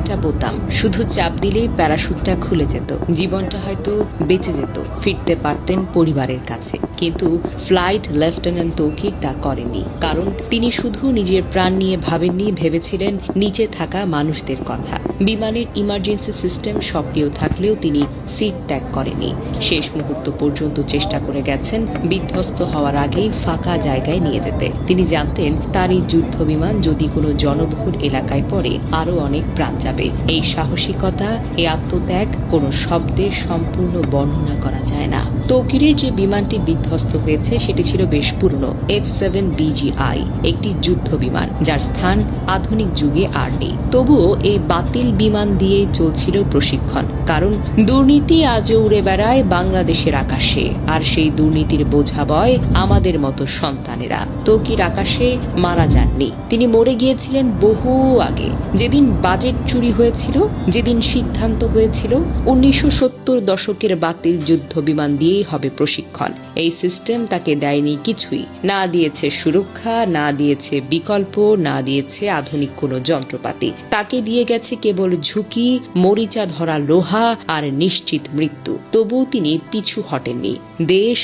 একটা বোতাম, শুধু চাপ দিলেই প্যারাশুটটা খুলে যেত, জীবনটা হয়তো বেঁচে যেত, ফিরতে পারতেন পরিবারের কাছে। কিন্তু ফ্লাইট লেফটেন্যান্ট তৌকির তা করেনি, কারণ তিনি শুধু নিজের প্রাণ নিয়ে ভাবেননি, ভেবেছিলেন নিচে থাকা মানুষদের কথা। বিমানের ইমার্জেন্সি সিস্টেম সক্রিয় থাকলেও তিনি সিট ত্যাগ করেনি। শেষ মুহূর্ত পর্যন্ত চেষ্টা করে গেছেন বিধ্বস্ত হওয়ার আগেই ফাঁকা জায়গায় নিয়ে যেতে। তিনি জানতেন তার এই যুদ্ধ বিমান যদি কোনো জনবহুল এলাকায় পড়ে আরও অনেক প্রাণ যাবে। এই সাহসিকতা, এই আত্মত্যাগ কোনো শব্দে সম্পূর্ণ বর্ণনা করা যায় না। তৌকিরের যে বিমানটি বিধ্বস্ত হয়েছে সেটি ছিল বেশ পুরনো F-7BGI, একটি যুদ্ধ বিমান যার স্থান আধুনিক যুগে আর নেই। তবুও এই বাতিল বিমান দিয়ে চলছিল প্রশিক্ষণ, কারণ দুর্নীতি আজও উড়ে বেড়ায় বাংলাদেশের আকাশে, আর সেই দুর্নীতির বোঝা বয় আমাদের মতো সন্তানেরা। তৌকির আকাশে মারা যাননি, তিনি মরে গিয়েছিলেন বহু আগে। যেদিন বাজেট চুরি হয়েছিল, যেদিন সিদ্ধান্ত হয়েছিল 1970 দশকের বাতিল যুদ্ধ বিমান দিয়েই হবে প্রশিক্ষণ, এই সিস্টেম তাকে দেয়নি কিছুই। না দিয়েছে সুরক্ষা, না দিয়েছে বিকল্প, না দিয়েছে আধুনিক কোনো যন্ত্রপাতি। তাকে দিয়ে গেছে কেবল ঝুঁকি, মরিচা ধরা লোহা আর নিশ্চিত মৃত্যু। তবুও তিনি পিছু হটেননি। দেশ,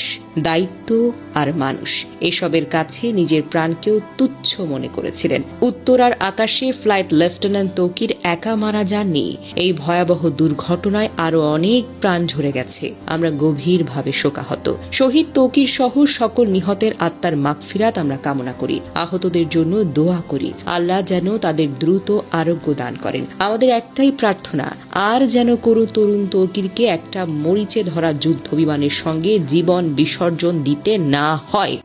দায়িত্ব আর মানুষ, এসবের কাছে নিজের প্রাণকেও তুচ্ছ মনে করেছিলেন। উত্তরার আকাশে ফ্লাইট লেফটেন্যান্ট তৌকির একা মারা যাননি। এই ভয়াবহ দুর্ঘটনায় আরো অনেক প্রাণ ঝরে গেছে। আমরা গভীরভাবে শোকাহত। শহীদ তৌকির সহ সকল নিহতের আত্মার মাগফিরাত আমরা কামনা করি। আহতদের জন্য দোয়া করি, আল্লাহ যেন তাদের দ্রুত আরোগ্য দান করেন। আমাদের একটাই প্রার্থনা, আর যেন কোনো তরুণ তৌকিরকে একটা মরিচে ধরা যুদ্ধ বিমানের সঙ্গে জীবন বিসর্জন দিতে না হয়।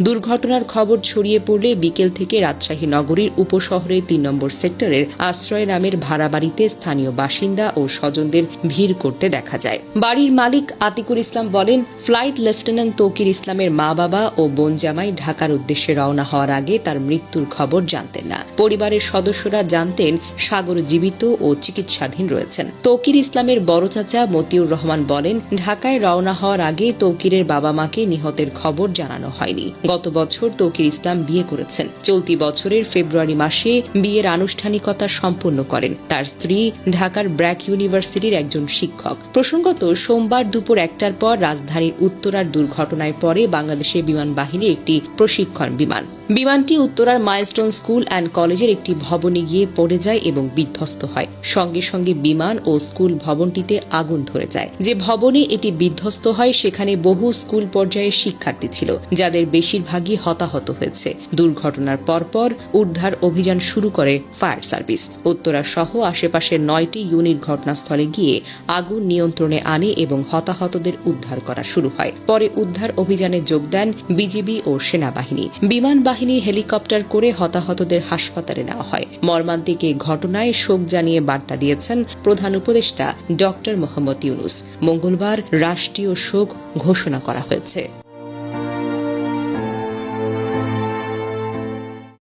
দুর্ঘটনার খবর ছড়িয়ে পড়লে বিকেল থেকে রাজশাহী নগরীর উপশহরের ৩ নম্বর সেক্টরের আশ্রয় নামের ভাড়া বাড়িতে স্থানীয় বাসিন্দা ও স্বজনদের ভিড় করতে দেখা যায়। বাড়ির মালিক আতিকুল ইসলাম বলেন, ফ্লাইট লেফটেন্যান্ট তৌকির ইসলামের মা বাবা ও বোন জামাই ঢাকার উদ্দেশ্যে রওনা হওয়ার আগে তার মৃত্যুর খবর জানতেন না। পরিবারের সদস্যরা জানতেন সাগর জীবিত ও চিকিৎসাধীন রয়েছেন। তৌকির ইসলামের বড় চাচা মতিউর রহমান বলেন, ঢাকায় রওনা হওয়ার আগে তৌকিরের বাবা মাকে নিহতের খবর জানানো হয়নি। গত বছর তৌকির ইসলাম বিয়ে করেছেন। চলতি বছরের ফেব্রুয়ারি মাসে বিয়ের আনুষ্ঠানিকতা সম্পন্ন করেন। তার স্ত্রী ঢাকার ব্র্যাক ইউনিভার্সিটির একজন শিক্ষক। প্রসঙ্গত, সোমবার দুপুর 1টার পর রাজধানীর উত্তরার দুর্ঘটনায় পরে বাংলাদেশের বিমান বাহিনীর একটি প্রশিক্ষণ বিমান। বিমানটি উত্তরার মাইলস্টোন স্কুল অ্যান্ড কলেজের একটি ভবনে গিয়ে পড়ে যায় এবং বিধ্বস্ত হয়। সঙ্গে সঙ্গে বিমান ও স্কুল ভবনটিতে আগুন ধরে যায়। যে ভবনে এটি বিধ্বস্ত হয় সেখানে বহু স্কুল পর্যায়ের শিক্ষার্থী ছিল, যাদের বেশিরভাগই হতাহত হয়েছে। দুর্ঘটনার পরপর উদ্ধার অভিযান শুরু করে ফায়ার সার্ভিস। উত্তরা সহ আশেপাশের 9টি ইউনিট ঘটনাস্থলে গিয়ে আগুন নিয়ন্ত্রণে আনে এবং হতাহতদের উদ্ধার করা শুরু হয়। পরে উদ্ধার অভিযানে যোগ দেন বিজিবি ও সেনাবাহিনী। বিমান বাহিনীর হেলিকপ্টার করে হতাহতদের হাসপাতালে নেওয়া হয়। মর্মান্তিক এই ঘটনায় শোক জানিয়ে বার্তা দিয়েছেন প্রধান উপদেষ্টা ডক্টর মোহাম্মদ ইউনূস। মঙ্গলবার রাষ্ট্রীয় শোক ঘোষণা করা হয়েছে।